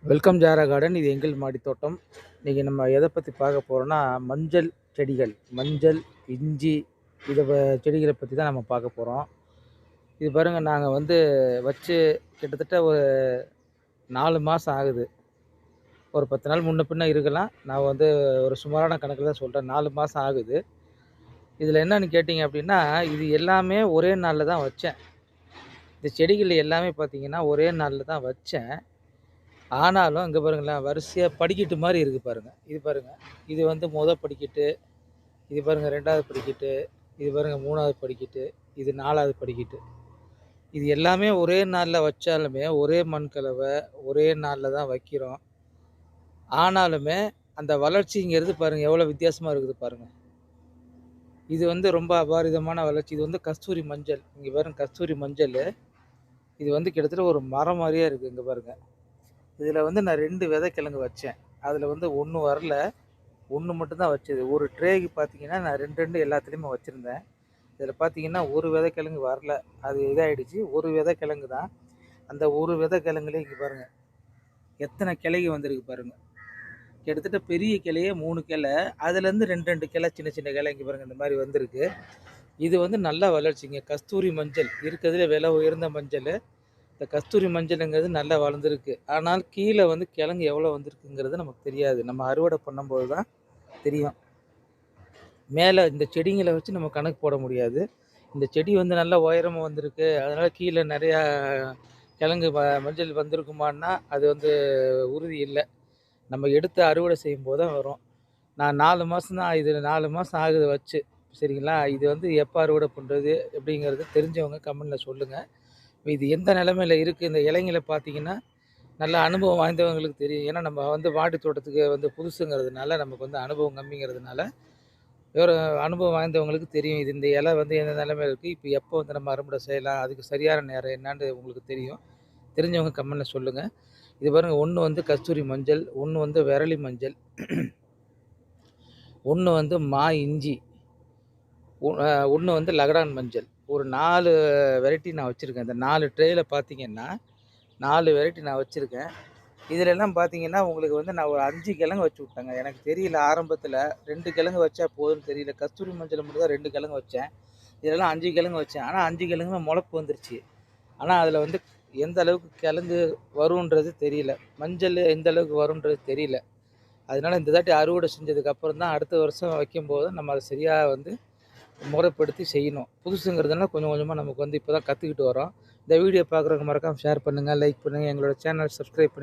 Welcome ஜாரா garden. இது எங்கள் மாடி தோட்டம். இன்றைக்கி நம்ம எதை பற்றி பார்க்க போகிறோன்னா, மஞ்சள் செடிகள், மஞ்சள், இஞ்சி இதை செடிகளை பற்றி தான் நம்ம பார்க்க போகிறோம். இது பாருங்கள், நாங்கள் வச்சு கிட்டத்தட்ட ஒரு 4 மாதம் ஆகுது. ஒரு 10 நாள் முன்ன பின்ன இருக்கலாம். நான் ஒரு சுமாரான கணக்கில் தான் சொல்கிறேன். 4 மாதம் ஆகுது. இதில் என்னன்னு கேட்டிங்க அப்படின்னா, இது எல்லாமே ஒரே நாளில் தான் வச்சேன். இந்த செடிகள் எல்லாமே பார்த்திங்கன்னா ஒரே நாளில் தான் வச்சேன். ஆனாலும் இங்கே பாருங்களேன், வரிசையாக படிக்கட்டு மாதிரி இருக்குது பாருங்கள். இது பாருங்கள், இது மொதல் படிக்கட்டு, இது பாருங்கள் 2வது படிக்கட்டு, இது பாருங்கள் 3வது படிக்கட்டு, இது 4வது படிக்கட்டு. இது எல்லாமே ஒரே நாளில் வச்சாலுமே ஒரே மண் கலவை ஒரே நாளில் தான் வைக்கிறோம். ஆனாலுமே அந்த வளர்ச்சிங்கிறது பாருங்கள் எவ்வளோ வித்தியாசமாக இருக்குது பாருங்கள். இது ரொம்ப அபாரிதமான வளர்ச்சி. இது கஸ்தூரி மஞ்சள். இங்கே பாருங்கள், கஸ்தூரி மஞ்சள். இது கிட்டத்தட்ட ஒரு மரம் மாதிரியே இருக்குது. இங்கே பாருங்கள், இதில் நான் 2 விதைக்கிழங்கு வச்சேன். அதில் 1 வரல, 1 மட்டும்தான் வச்சது. ஒரு ட்ரேக்கு பார்த்தீங்கன்னா நான் 2 எல்லாத்துலேயுமே வச்சுருந்தேன். இதில் பார்த்தீங்கன்னா ஒரு விதைக்கிழங்கு வரல, அது இதாகிடுச்சு. ஒரு விதைக்கிழங்கு தான். அந்த ஒரு விதைக்கிழங்குலேயே இங்கே பாருங்கள் எத்தனை கிளைக்கு வந்திருக்கு பாருங்கள். கிட்டத்தட்ட பெரிய கிளையே 3 கிளை, அதுலேருந்து 2 கிளை, சின்ன சின்ன கிளை இங்கே பாருங்கள் இந்த மாதிரி வந்திருக்கு. இது நல்ல வளர்ச்சிங்க. கஸ்தூரி மஞ்சள் இருக்கிறதுல விலை உயர்ந்த மஞ்சள். இந்த கஸ்தூரி மஞ்சளுங்கிறது நல்லா வளர்ந்துருக்கு. ஆனால் கீழே கிழங்கு எவ்வளோ வந்திருக்குங்கிறது நமக்கு தெரியாது. நம்ம அறுவடை பண்ணும்போது தான் தெரியும். மேலே இந்த செடிங்களை வச்சு நம்ம கணக்கு போட முடியாது. இந்த செடி நல்லா உயரமாக வந்திருக்கு, அதனால் கீழே நிறையா கிழங்கு மஞ்சள் வந்திருக்குமான்னா அது உறுதி இல்லை. நம்ம எடுத்து அறுவடை செய்யும்போது தான் வரும். நான் 4 மாதம் தான், இது 4 மாதம் ஆகுது வச்சு. சரிங்களா? இது எப்போ அறுவடை பண்ணுறது எப்படிங்கிறது தெரிஞ்சவங்க கமெண்டில் சொல்லுங்கள். இது எந்த நிலமையில இருக்குது, இந்த இலைங்களை பார்த்தீங்கன்னா நல்ல அனுபவம் வாய்ந்தவங்களுக்கு தெரியும். ஏன்னா நம்ம மாடி தோட்டத்துக்கு புதுசுங்கிறதுனால, நமக்கு அனுபவம் கம்மிங்கிறதுனால, வேறு அனுபவம் வாய்ந்தவங்களுக்கு தெரியும். இந்த இலை எந்த நிலமையில இருக்குது, இப்போ எப்போ நம்ம அறுவடை செய்யலாம், அதுக்கு சரியான நேரம் என்னான்னு உங்களுக்கு தெரியும். தெரிஞ்சவங்க கமெண்டில் சொல்லுங்கள். இது பாருங்கள், ஒன்று கஸ்தூரி மஞ்சள், ஒன்று விரலி மஞ்சள், ஒன்று மா இஞ்சி, ஒன்று லகடான் மஞ்சள். ஒரு 4 வெரைட்டி நான் வச்சுருக்கேன். இந்த 4 ட்ரேயில் பார்த்தீங்கன்னா 4 வெரைட்டி நான் வச்சுருக்கேன். இதிலெல்லாம் பார்த்தீங்கன்னா உங்களுக்கு நான் ஒரு 5 கிழங்கு வச்சு விட்டேங்க. எனக்கு தெரியல ஆரம்பத்தில் 2 கிழங்கு வச்சா போதும்னு தெரியல. கஸ்தூரி மஞ்சள் மட்டும் தான் 2 கிழங்கு வச்சேன். இதெல்லாம் 5 கிழங்கு வச்சேன். ஆனால் 5 கிழங்குமே முளைப்பு வந்துருச்சு. ஆனால் அதில் எந்த அளவுக்கு கிழங்கு வருன்றது தெரியல. மஞ்சள் எந்த அளவுக்கு வருன்றது தெரியல. அதனால் இந்த தாட்டி அறுவடை செஞ்சதுக்கப்புறம் தான் அடுத்த வருஷம் வைக்கும்போது நம்ம அதை சரியாக முறைப்படுத்தி செய்யணும். புதுசுங்கிறதுனால கொஞ்சம் கொஞ்சமாக நமக்கு இப்போ தான் கற்றுக்கிட்டு வரோம். இந்த வீடியோ பார்க்குறவங்க மறக்காமல் ஷேர் பண்ணுங்கள், லைக் பண்ணுங்கள், எங்களோட சேனல் சப்ஸ்கிரைப் பண்ணுங்கள்.